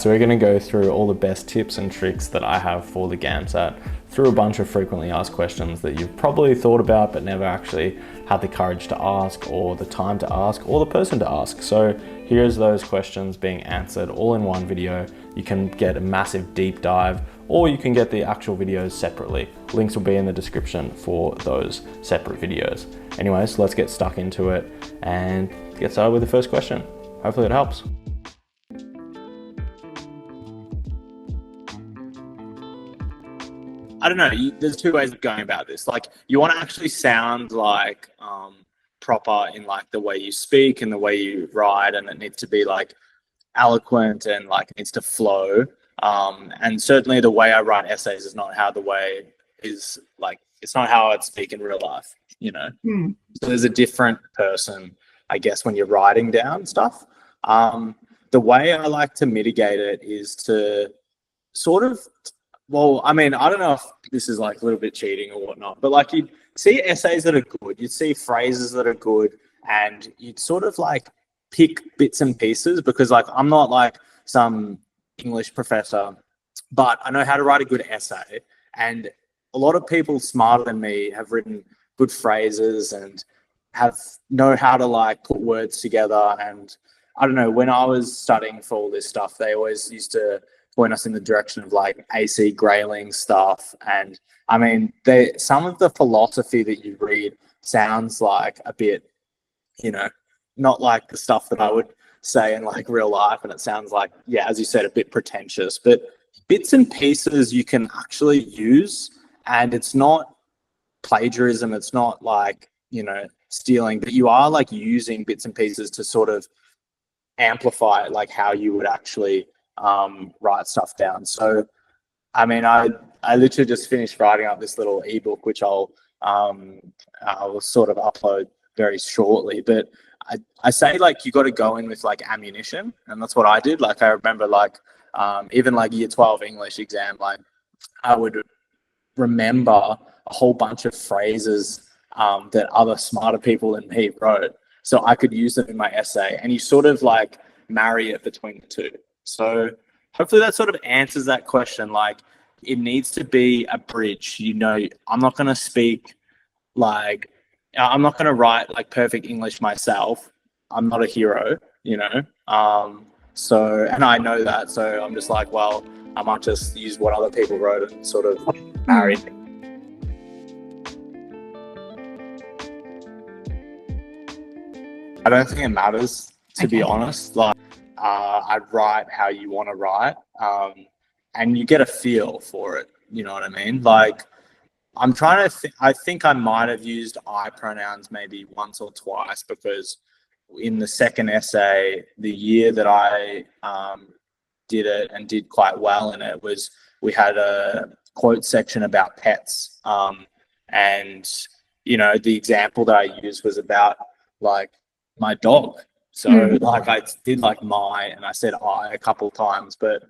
So we're going to go through all the best tips and tricks that I have for the GAMSAT through a bunch of frequently asked questions that you've probably thought about but never actually had the courage to ask, or the time to ask, or the person to ask. So here's those questions being answered all in one video. You can get a massive deep dive, or you can get the actual videos separately. Links will be in the description for those separate videos. Anyways, let's get stuck into it and get started with the first question. Hopefully it helps. I don't know, there's two ways of going about this. Like, you want to actually sound like proper in like the way you speak and the way you write, and it needs to be like eloquent and like needs to flow. And certainly the way I write essays is not how the way is like, it's not how I'd speak in real life, you know? So there's a different person, I guess, when you're writing down stuff. The way I like to mitigate it is to sort of, well, I mean, I don't know if this is like a little bit cheating or whatnot, but like you'd see essays that are good, you'd see phrases that are good, and you'd sort of like pick bits and pieces, because like I'm not like some English professor, but I know how to write a good essay. And a lot of people smarter than me have written good phrases and know how to like put words together. And I don't know, when I was studying for all this stuff, they always used to point us in the direction of like AC Grayling stuff. And I mean, some of the philosophy that you read sounds like a bit, you know, not like the stuff that I would say in like real life. And it sounds like, yeah, as you said, a bit pretentious, but bits and pieces you can actually use, and it's not plagiarism. It's not like, you know, stealing, but you are like using bits and pieces to sort of amplify like how you would actually write stuff down. So I mean, I literally just finished writing up this little ebook, which I'll sort of upload very shortly. But I say like you got to go in with like ammunition, and that's what I did. Like I remember like even like year 12 English exam, like I would remember a whole bunch of phrases that other smarter people than me wrote, so I could use them in my essay. And you sort of like marry it between the two. So hopefully that sort of answers that question. Like, it needs to be a bridge. You know, I'm not going to speak like, I'm not going to write like perfect English myself. I'm not a hero, you know? So, and I know that. So I'm just like, well, I might just use what other people wrote and sort of marry it. I don't think it matters, to be honest. Like, I'd write how you want to write, and you get a feel for it. You know what I mean? Like, I'm trying to I think I might have used I pronouns maybe once or twice, because in the second essay, the year that I did it and did quite well in it, was we had a quote section about pets. And, you know, the example that I used was about like my dog. So like I did like my, and I said I a couple of times, but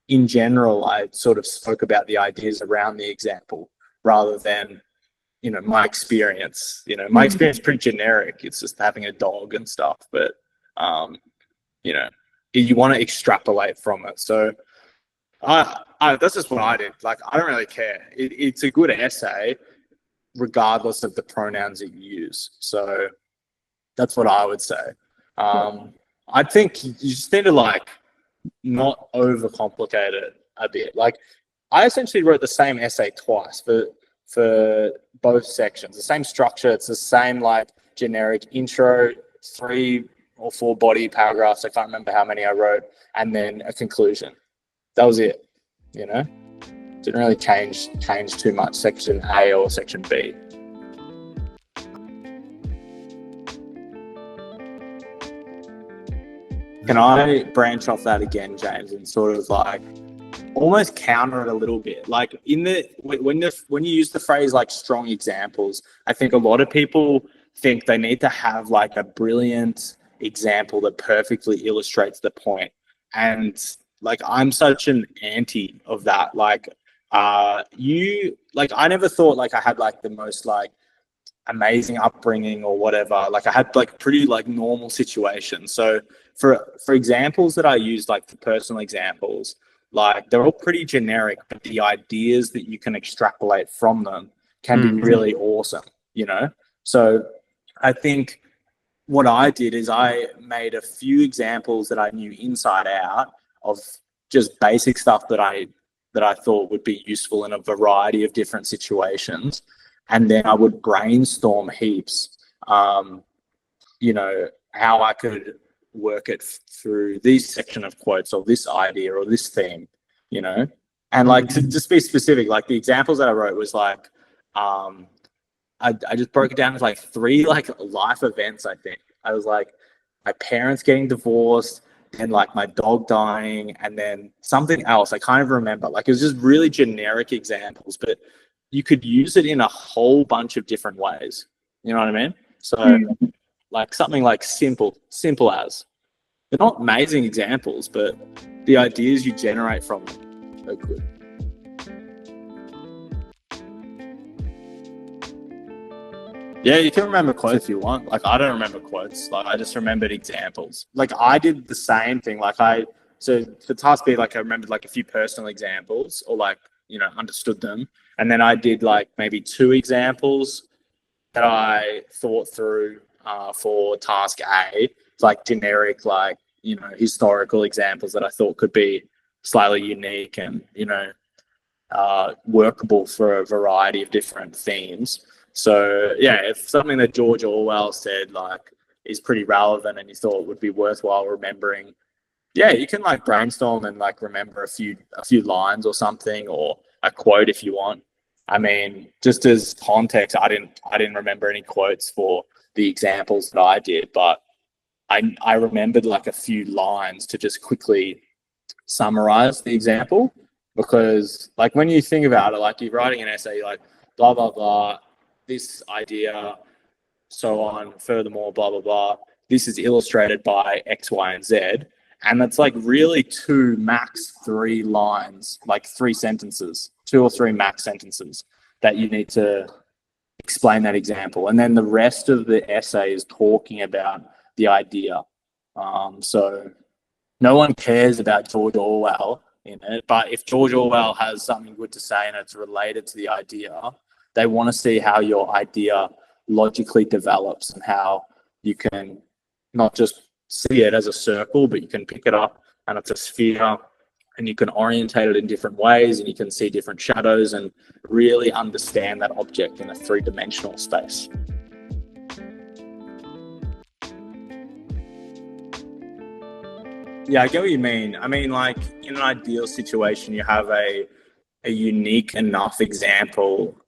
in general, I sort of spoke about the ideas around the example rather than, you know, my experience. You know, my experience is pretty generic. It's just having a dog and stuff, but, you know, you want to extrapolate from it. So that's just what I did. Like, I don't really care. It's a good essay regardless of the pronouns that you use. So that's what I would say. I think you just need to like not overcomplicate it a bit. Like, I essentially wrote the same essay twice for both sections, the same structure. It's the same like generic intro, 3 or 4 body paragraphs. I can't remember how many I wrote, and then a conclusion. That was it. You know, didn't really change too much, section A or section B. Can I branch off that again, James, and sort of like almost counter it a little bit? Like, when you use the phrase like strong examples, I think a lot of people think they need to have like a brilliant example that perfectly illustrates the point. And like, I'm such an anti of that. Like, I never thought like I had like the most like amazing upbringing or whatever. Like I had like pretty like normal situations. So for examples that I used, like for personal examples, like they're all pretty generic, but the ideas that you can extrapolate from them can be really awesome, you know? So I think what I did is I made a few examples that I knew inside out of just basic stuff that I thought would be useful in a variety of different situations. And then I would brainstorm heaps, you know, how I could work it through this section of quotes or this idea or this theme, you know. And like to just be specific, like the examples that I wrote was like, I just broke it down as like 3 like life events. I think I was like my parents getting divorced, and like my dog dying, and then something else I kind of remember. Like it was just really generic examples, but you could use it in a whole bunch of different ways. You know what I mean? So like something like simple as, they're not amazing examples, but the ideas you generate from them are good. Yeah, you can remember quotes if you want. Like I don't remember quotes. Like I just remembered examples. Like I did the same thing. So for task B, like I remembered like a few personal examples, or like, you know, understood them. And then I did like maybe 2 examples that I thought through for task A. It's like generic, like, you know, historical examples that I thought could be slightly unique and, you know, workable for a variety of different themes. So yeah, if something that George Orwell said like is pretty relevant and you thought would be worthwhile remembering, yeah, you can like brainstorm and like remember a few lines or something, or a quote if you want. I mean, just as context, I didn't remember any quotes for the examples that I did, but I remembered like a few lines to just quickly summarize the example, because like when you think about it, like you're writing an essay, you're like blah blah blah, this idea, so on, furthermore, blah blah blah, this is illustrated by X, Y, and Z. And that's like really 2, max 3 lines, like 3 sentences, 2 or 3 max sentences that you need to explain that example. And then the rest of the essay is talking about the idea. So no one cares about George Orwell in it, but if George Orwell has something good to say and it's related to the idea, they want to see how your idea logically develops and how you can not just see it as a circle, but you can pick it up and it's a sphere, and you can orientate it in different ways, and you can see different shadows and really understand that object in a 3-dimensional space. Yeah, I get what you mean. I mean, like in an ideal situation, you have a unique enough example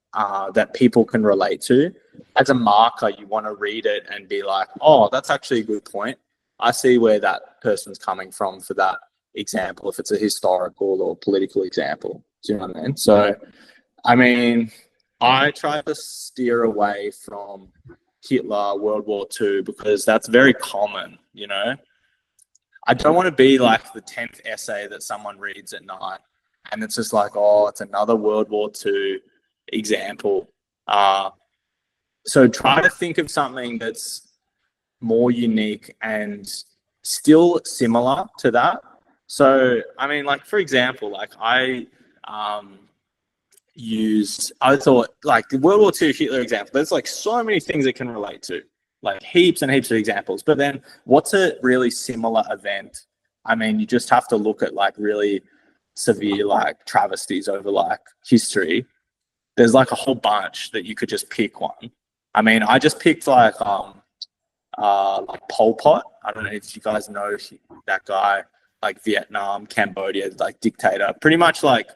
that people can relate to. As a marker, you want to read it and be like, oh, that's actually a good point. I see where that person's coming from for that example, if it's a historical or political example. Do you know what I mean? So, I mean, I try to steer away from Hitler, World War II, because that's very common, you know? I don't want to be like the 10th essay that someone reads at night and it's just like, oh, it's another World War II example. So try to think of something that's more unique and still similar to that. So, I mean, like, for example, like I thought like the World War II Hitler example, there's like so many things it can relate to, like heaps and heaps of examples. But then what's a really similar event? I mean, you just have to look at like really severe like travesties over like history. There's like a whole bunch that you could just pick one. I mean, I just picked like Pol Pot. I don't know if you guys know that guy, like Vietnam, Cambodia, like dictator, pretty much like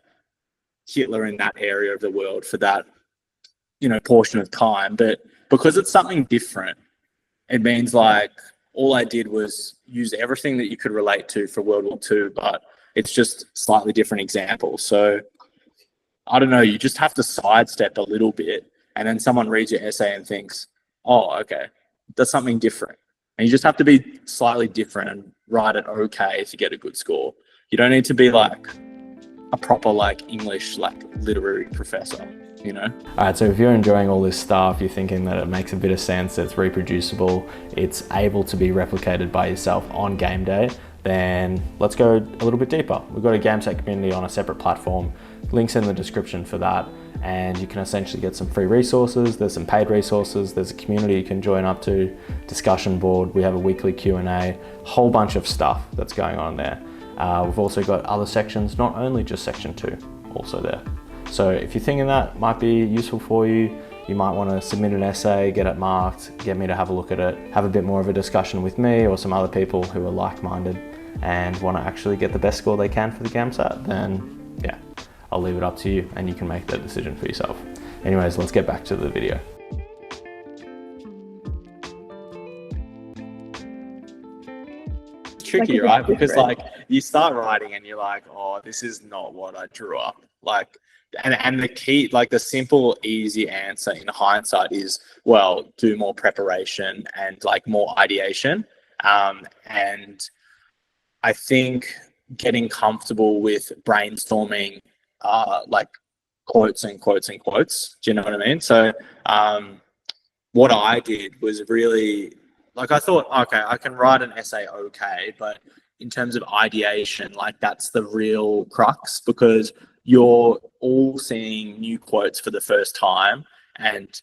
Hitler in that area of the world for that, you know, portion of time. But because it's something different, it means like all I did was use everything that you could relate to for World War II, but it's just slightly different examples. So I don't know, you just have to sidestep a little bit, and then someone reads your essay and thinks, oh, okay, that's something different. And you just have to be slightly different and write it okay to get a good score. You don't need to be like a proper like English like literary professor. you know. All right, so if you're enjoying all this stuff, you're thinking that it makes a bit of sense, it's reproducible, it's able to be replicated by yourself on game day, then let's go a little bit deeper. We've got a GAMSAT community on a separate platform, links in the description for that, and you can essentially get some free resources, there's some paid resources, there's a community you can join up to, discussion board, we have a weekly Q&A, whole bunch of stuff that's going on there. We've also got other sections, not only just section 2, also there. So if you're thinking that might be useful for you, you might want to submit an essay, get it marked, get me to have a look at it, have a bit more of a discussion with me or some other people who are like-minded and want to actually get the best score they can for the GAMSAT, then yeah, I'll leave it up to you and you can make that decision for yourself. Anyways, let's get back to the video. Tricky, right? Because like you start writing and you're like, oh, this is not what I drew up. Like, and the key, like the simple, easy answer in hindsight is, well, do more preparation and like more ideation. And I think getting comfortable with brainstorming, like quotes and quotes and quotes. Do you know what I mean? So, what I did was really, like, I thought, okay, I can write an essay, okay, but in terms of ideation, like that's the real crux, because you're all seeing new quotes for the first time, and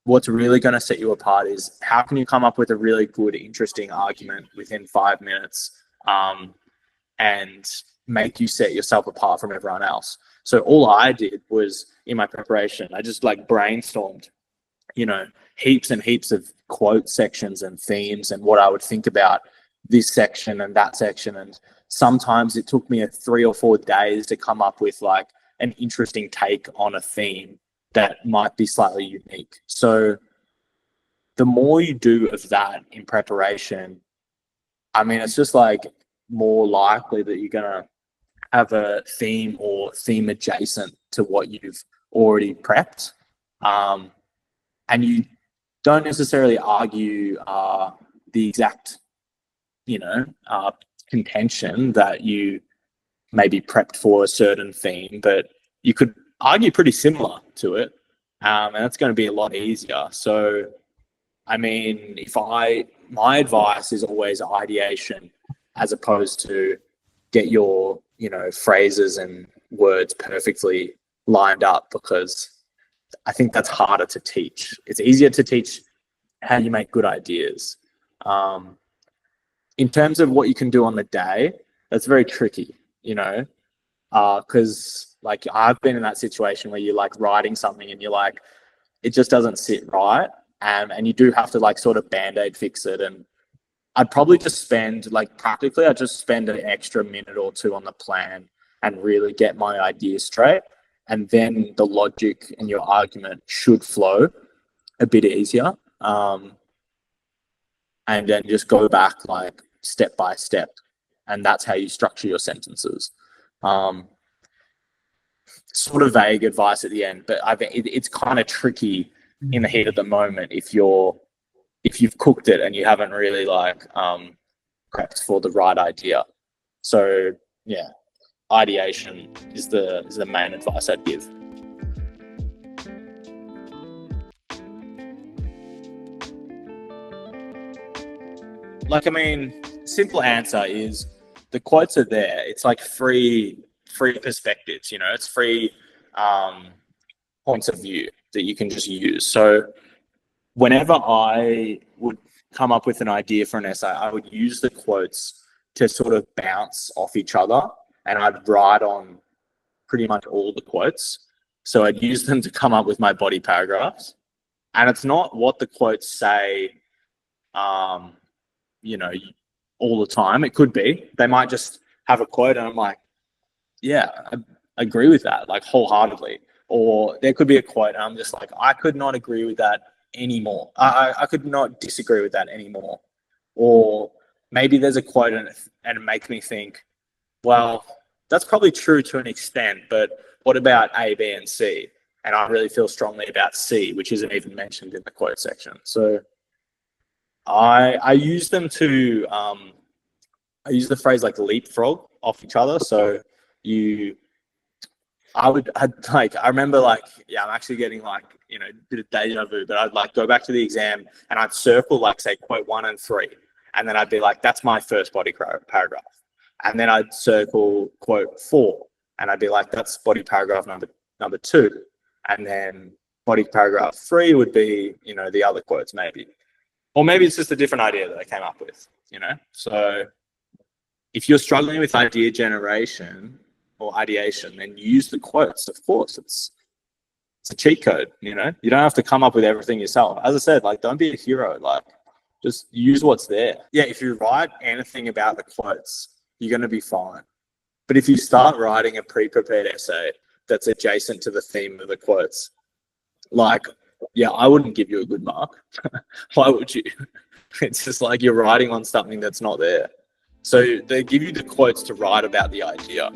what's really going to set you apart is how can you come up with a really good, interesting argument within 5 minutes, and make you set yourself apart from everyone else. So all I did was, in my preparation, I just like brainstormed, you know, heaps and heaps of quote sections and themes and what I would think about this section and that section. And sometimes it took me 3 or 4 days to come up with like an interesting take on a theme that might be slightly unique. So the more you do of that in preparation, I mean, it's just like more likely that you're going to have a theme or theme adjacent to what you've already prepped. And you don't necessarily argue the exact, you know, contention that you maybe prepped for a certain theme, but you could argue pretty similar to it, and that's going to be a lot easier. So, I mean, my advice is always ideation, as opposed to get your, you know, phrases and words perfectly lined up, because I think that's harder to teach. It's easier to teach how you make good ideas. In terms of what you can do on the day, that's very tricky, you know, because like I've been in that situation where you're like writing something and you're like, it just doesn't sit right. And you do have to like sort of band-aid fix it. And I'd probably just spend, like practically, I'd just spend an extra minute or 2 on the plan and really get my ideas straight. And then the logic and your argument should flow a bit easier. And then just go back like step by step. And that's how you structure your sentences. Sort of vague advice at the end, but it's kind of tricky in the heat of the moment if you've cooked it and you haven't really like prepped for the right idea. So yeah, ideation is the main advice I'd give. Like, I mean, simple answer is the quotes are there. It's like free perspectives, you know, it's free points of view that you can just use. So whenever I would come up with an idea for an essay, I would use the quotes to sort of bounce off each other, and I'd write on pretty much all the quotes. So I'd use them to come up with my body paragraphs. And it's not what the quotes say, you know, all the time. It could be. They might just have a quote and I'm like, yeah, I agree with that, like wholeheartedly. Or there could be a quote and I'm just like, I could not agree with that anymore. I could not disagree with that anymore. Or maybe there's a quote and it makes me think, well, that's probably true to an extent, but what about A, B, and C? And I really feel strongly about C, which isn't even mentioned in the quote section. So I use them to, I use the phrase like leapfrog off each other. So you I remember like, yeah, I'm actually getting like, you know, a bit of deja vu, but I'd like go back to the exam and I'd circle like say quote 1 and 3. And then I'd be like, that's my first body paragraph. And then I'd circle quote 4 and I'd be like, that's body paragraph number 2. And then body paragraph 3 would be, you know, the other quotes maybe. Or maybe it's just a different idea that I came up with, you know? So if you're struggling with idea generation or ideation, then use the quotes. Of course, it's a cheat code, you know? You don't have to come up with everything yourself. As I said, like, don't be a hero. Like, just use what's there. Yeah, if you write anything about the quotes, you're going to be fine. But if you start writing a pre-prepared essay that's adjacent to the theme of the quotes, like, yeah, I wouldn't give you a good mark. Why would you? It's just like you're writing on something that's not there. So they give you the quotes to write about the idea.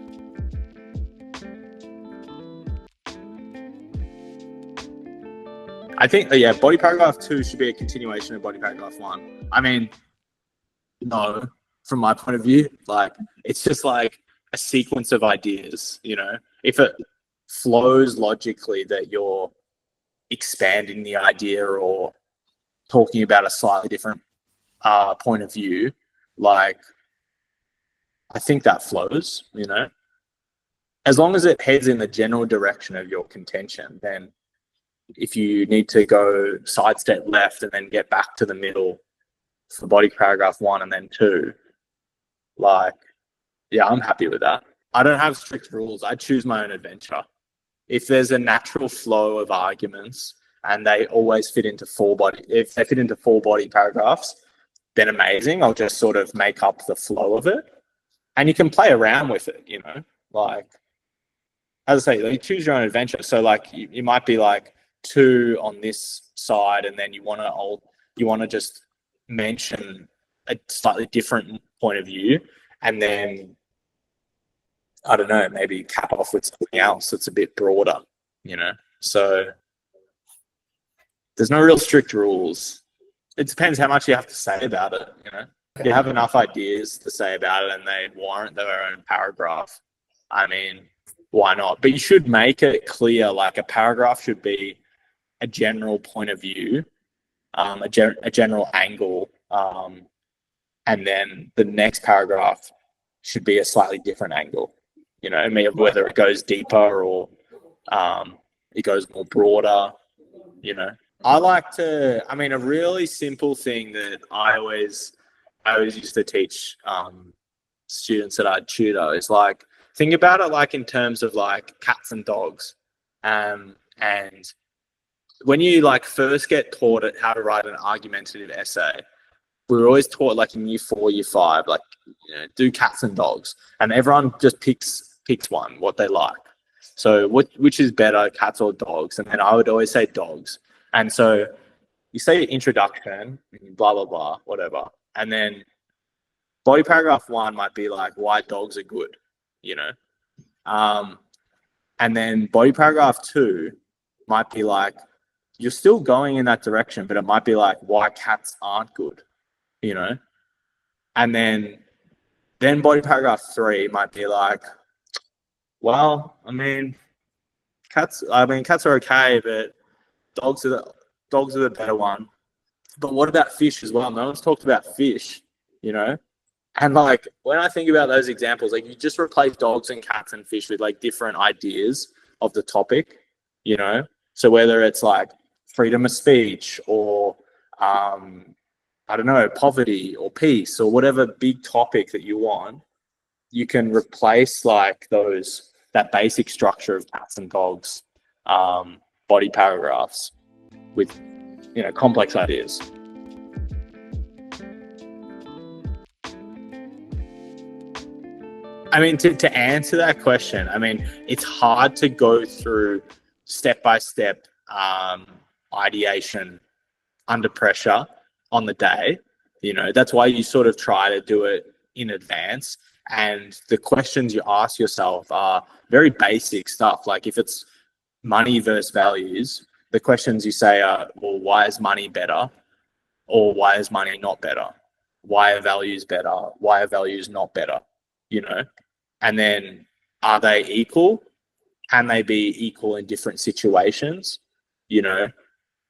I think, yeah, body paragraph 2 should be a continuation of body paragraph 1. I mean, no, from my point of view, like, it's just like a sequence of ideas, you know? If it flows logically that you're expanding the idea or talking about a slightly different point of view, like, I think that flows, you know? As long as it heads in the general direction of your contention, then if you need to go sidestep left and then get back to the middle for body paragraph 1 and then 2, like, yeah, I'm happy with that. I don't have strict rules. I choose my own adventure. If there's a natural flow of arguments and they always fit into if they fit into 4 body paragraphs, then amazing. I'll just sort of make up the flow of it. And you can play around with it, you know, like, as I say, you choose your own adventure. So like you might be like 2 on this side, and then you want to just mention a slightly different point of view, and then I don't know, maybe cap off with something else that's a bit broader, you know. So there's no real strict rules. It depends how much you have to say about it, you know. If you have enough ideas to say about it and they warrant their own paragraph, I mean, why not? But you should make it clear, like a paragraph should be a general point of view, a general angle, and then the next paragraph should be a slightly different angle, you know, I mean, whether it goes deeper or it goes more broader, you know. I mean, a really simple thing that I always used to teach students that I tutor is like, think about it like in terms of like cats and dogs. And when you like first get taught how to write an argumentative essay, we were always taught like in year 4, year 5, like, you know, do cats and dogs, and everyone just picks one, what they like. So which is better, cats or dogs? And then I would always say dogs. And so you say introduction, blah, blah, blah, whatever. And then body paragraph 1 might be like why dogs are good, you know? And then body paragraph 2 might be like, you're still going in that direction, but it might be like why cats aren't good, you know? And then body paragraph 3 might be like, well, I mean, cats are okay, but dogs are the better one. But what about fish as well? No one's talked about fish, you know? And like, when I think about those examples, like, you just replace dogs and cats and fish with like different ideas of the topic, you know? So whether it's like freedom of speech or, I don't know, poverty or peace or whatever big topic that you want, you can replace like that basic structure of cats and dogs, body paragraphs with, you know, complex ideas. I mean, to answer that question, I mean, it's hard to go through step-by-step ideation under pressure on the day. You know, that's why you sort of try to do it in advance. And the questions you ask yourself are very basic stuff. Like if it's money versus values, the questions you say are, well, why is money better? Or why is money not better? Why are values better? Why are values not better? You know? And then, are they equal? can they be equal in different situations? You know,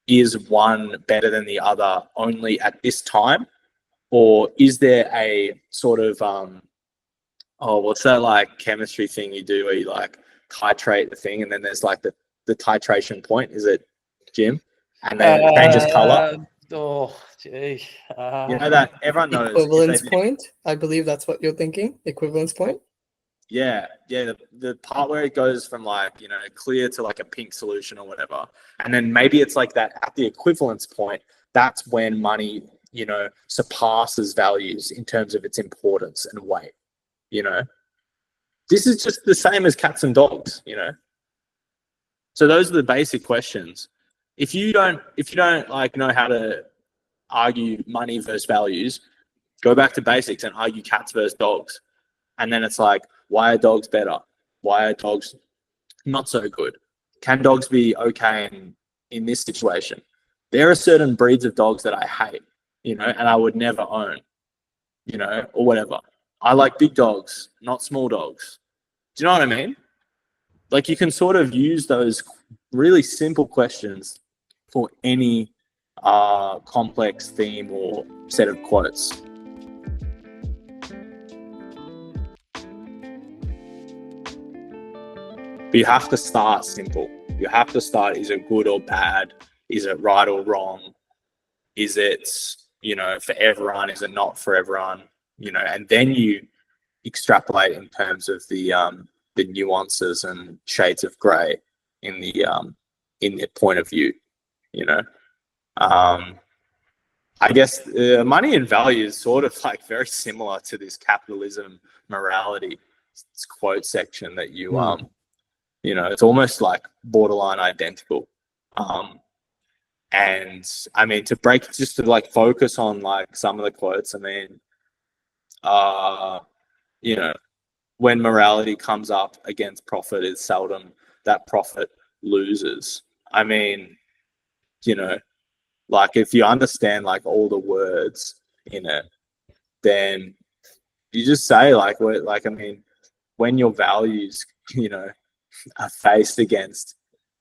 is one better than the other only at this time? Or is there a sort of, what's that like chemistry thing you do where you like titrate the thing and then there's like the titration point? Is it, Jim? And then it changes color. Oh, gee. You know that everyone knows. Equivalence point. I believe that's what you're thinking. Equivalence point. Yeah. The part where it goes from like, you know, clear to like a pink solution or whatever. And then maybe it's like that at the equivalence point, that's when money, you know, surpasses values in terms of its importance and weight. You know, this is just the same as cats and dogs, you know. So those are the basic questions. If you don't like know how to argue money versus values, go back to basics and argue cats versus dogs. And then it's like, why are dogs better? Why are dogs not so good? Can dogs be okay in this situation? There are certain breeds of dogs that I hate, you know, and I would never own, you know, or whatever. I like big dogs, not small dogs. Do you know what I mean? Like, you can sort of use those really simple questions for any complex theme or set of quotes. But you have to start simple. You have to start, is it good or bad? Is it right or wrong? Is it, you know, for everyone? Is it not for everyone? You know, and then you extrapolate in terms of the nuances and shades of grey in the point of view. You know, I guess money and value is sort of like very similar to this capitalism morality quote section that you you know, it's almost like borderline identical. And I mean, just to like focus on like some of the quotes, I mean, you know, when morality comes up against profit, it's seldom that profit loses. I mean, you know, like if you understand like all the words in it, then you just say like, I mean, when your values, you know, are faced against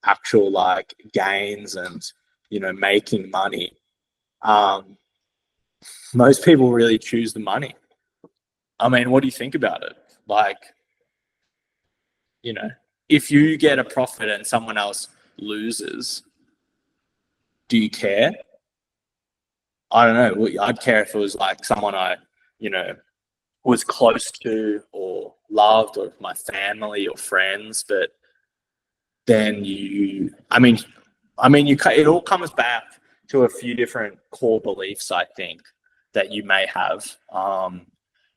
actual like gains and, you know, making money, most people really choose the money. I mean, what do you think about it? Like, you know, if you get a profit and someone else loses, do you care? I don't know. I'd care if it was like someone I, you know, was close to or loved, or my family or friends. But then it all comes back to a few different core beliefs, I think, that you may have.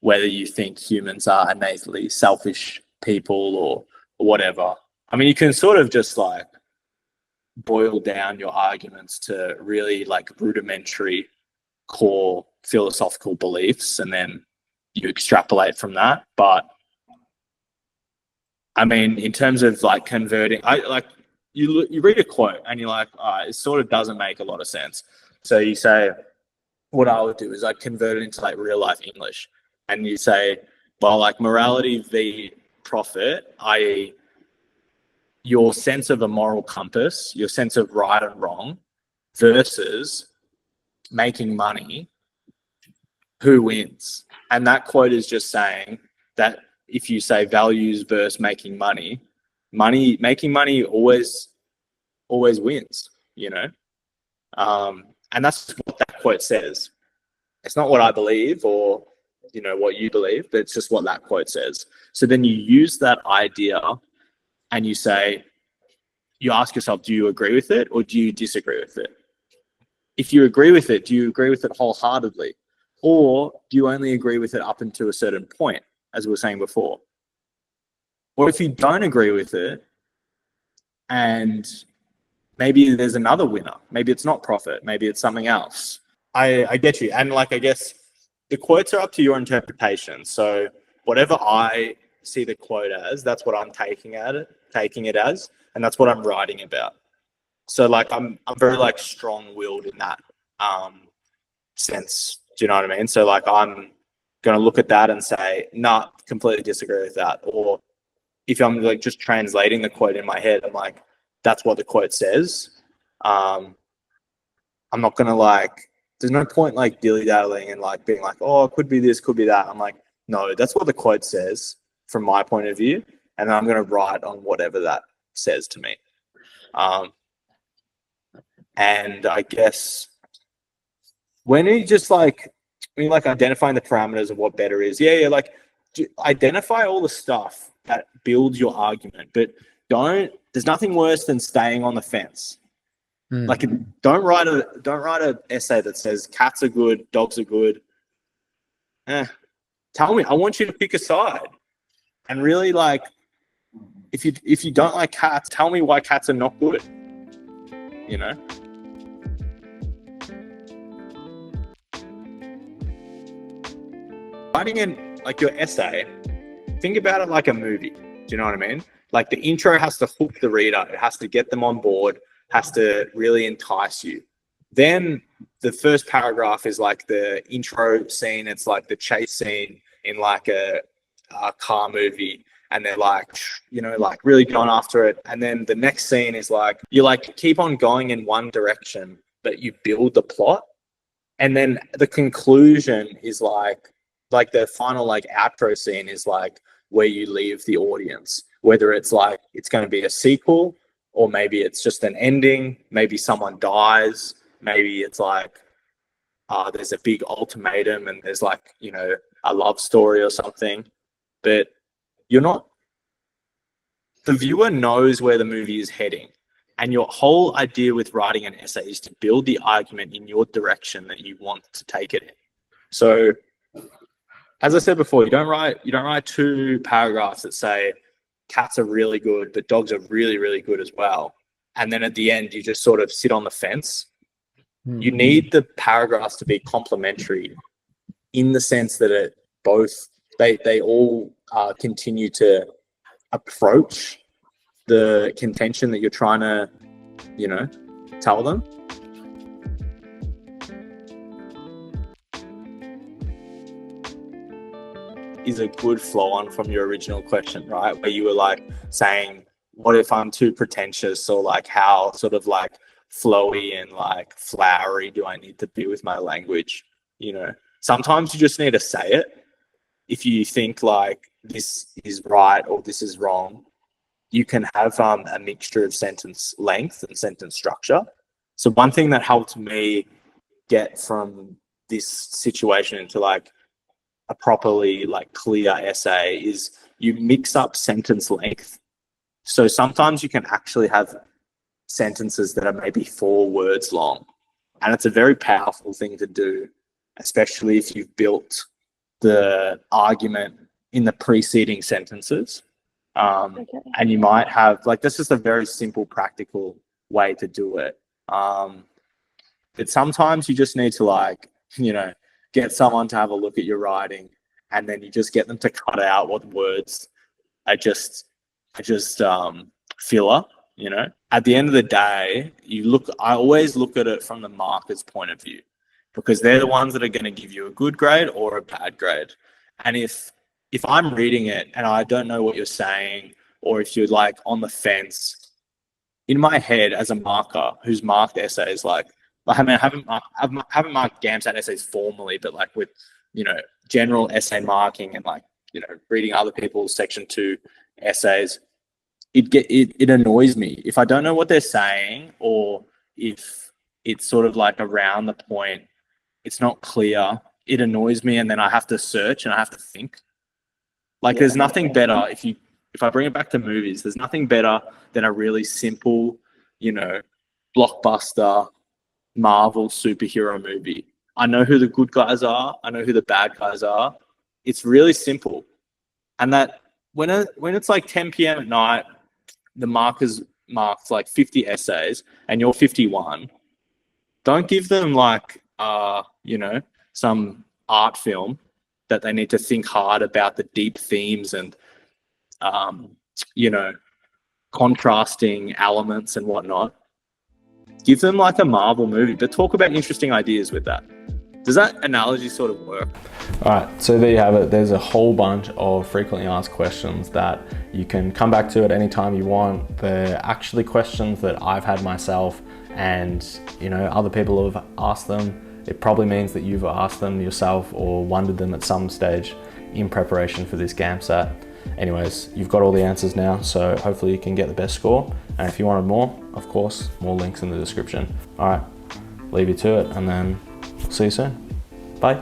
Whether you think humans are innately selfish people or whatever. I mean, you can sort of just like boil down your arguments to really like rudimentary core philosophical beliefs, and then you extrapolate from that. But I mean, in terms of like converting, you read a quote and you're like, it sort of doesn't make a lot of sense. So you say, what I would do is I'd convert it into like real life English. And you say, well, like morality v profit, i.e. your sense of a moral compass, your sense of right and wrong, versus making money, who wins? And that quote is just saying that if you say values versus making money, making money always wins, you know? And that's what that quote says. It's not what I believe or, you know, what you believe, but it's just what that quote says. So then you use that idea and you say, you ask yourself, do you agree with it or do you disagree with it? If you agree with it, do you agree with it wholeheartedly? Or do you only agree with it up until a certain point, as we were saying before? Or if you don't agree with it and maybe there's another winner, maybe it's not profit, maybe it's something else. I get you. And like, I guess the quotes are up to your interpretation. So whatever I see the quote as, that's what I'm taking it as, and that's what I'm writing about. So like, I'm very like strong-willed in that sense. Do you know what I mean? So like, I'm going to look at that and say, nah, completely disagree with that. Or if I'm like just translating the quote in my head, I'm like, that's what the quote says. I'm not gonna like, there's no point like dilly-dallying and like being like, oh, it could be this, could be that. I'm like, no, that's what the quote says from my point of view, and then I'm gonna write on whatever that says to me. And I guess when you just like, when you like identifying the parameters of what better is, like identify all the stuff that builds your argument, but there's nothing worse than staying on the fence. Like, don't write a essay that says cats are good, dogs are good. Tell me, I want you to pick a side, and really like, if you don't like cats, tell me why cats are not good. You know. Writing in like your essay, think about it like a movie. Do you know what I mean? Like the intro has to hook the reader. It has to get them on board, has to really entice you. Then the first paragraph is like the intro scene. It's like the chase scene in like a car movie. And they're like, you know, like really going after it. And then the next scene is like, you like keep on going in one direction, but you build the plot. And then the conclusion is like the final like outro scene is like where you leave the audience, whether it's like it's going to be a sequel, or maybe it's just an ending, maybe someone dies, maybe it's like there's a big ultimatum and there's like, you know, a love story or something. But the viewer knows where the movie is heading, and your whole idea with writing an essay is to build the argument in your direction that you want to take it in. So as I said before, you don't write 2 paragraphs that say cats are really good, but dogs are really, really good as well. And then at the end, you just sort of sit on the fence. You need the paragraphs to be complementary in the sense that they all continue to approach the contention that you're trying to, you know, tell them. Is a good flow on from your original question, right? Where you were like saying, what if I'm too pretentious, or like how sort of like flowy and like flowery do I need to be with my language? You know, sometimes you just need to say it. If you think like this is right or this is wrong, you can have a mixture of sentence length and sentence structure. So one thing that helped me get from this situation into like a properly like clear essay is you mix up sentence length. So sometimes you can actually have sentences that are maybe 4 words long, and it's a very powerful thing to do, especially if you've built the argument in the preceding sentences. And you might have like, this is a very simple practical way to do it. But sometimes you just need to like, you know, get someone to have a look at your writing, and then you just get them to cut out what words are just filler. You know, at the end of the day, I always look at it from the marker's point of view, because they're the ones that are going to give you a good grade or a bad grade. And if I'm reading it and I don't know what you're saying, or if you're like on the fence, in my head as a marker who's marked essays, like I mean, I haven't marked GAMSAT essays formally, but like with, you know, general essay marking and like, you know, reading other people's section 2 essays, it annoys me if I don't know what they're saying, or if it's sort of like around the point, it's not clear. It annoys me, and then I have to search and I have to think. Like there's nothing better if I bring it back to movies, there's nothing better than a really simple, you know, blockbuster Marvel superhero movie. I know who the good guys are. I know who the bad guys are. It's really simple. And that when it's like 10 p.m. at night, the markers marked like 50 essays and you're 51, don't give them like, you know, some art film that they need to think hard about the deep themes and, you know, contrasting elements and whatnot. Give them like a Marvel movie, but talk about interesting ideas with that. Does that analogy sort of work? All right, so there you have it. There's a whole bunch of frequently asked questions that you can come back to at any time you want. They're actually questions that I've had myself, and other people have asked them. It probably means that you've asked them yourself or wondered them at some stage in preparation for this GAMSAT. Anyways, you've got all the answers now, so hopefully you can get the best score. And if you wanted more, of course, more links in the description. All right, leave you to it, and then see you soon. Bye.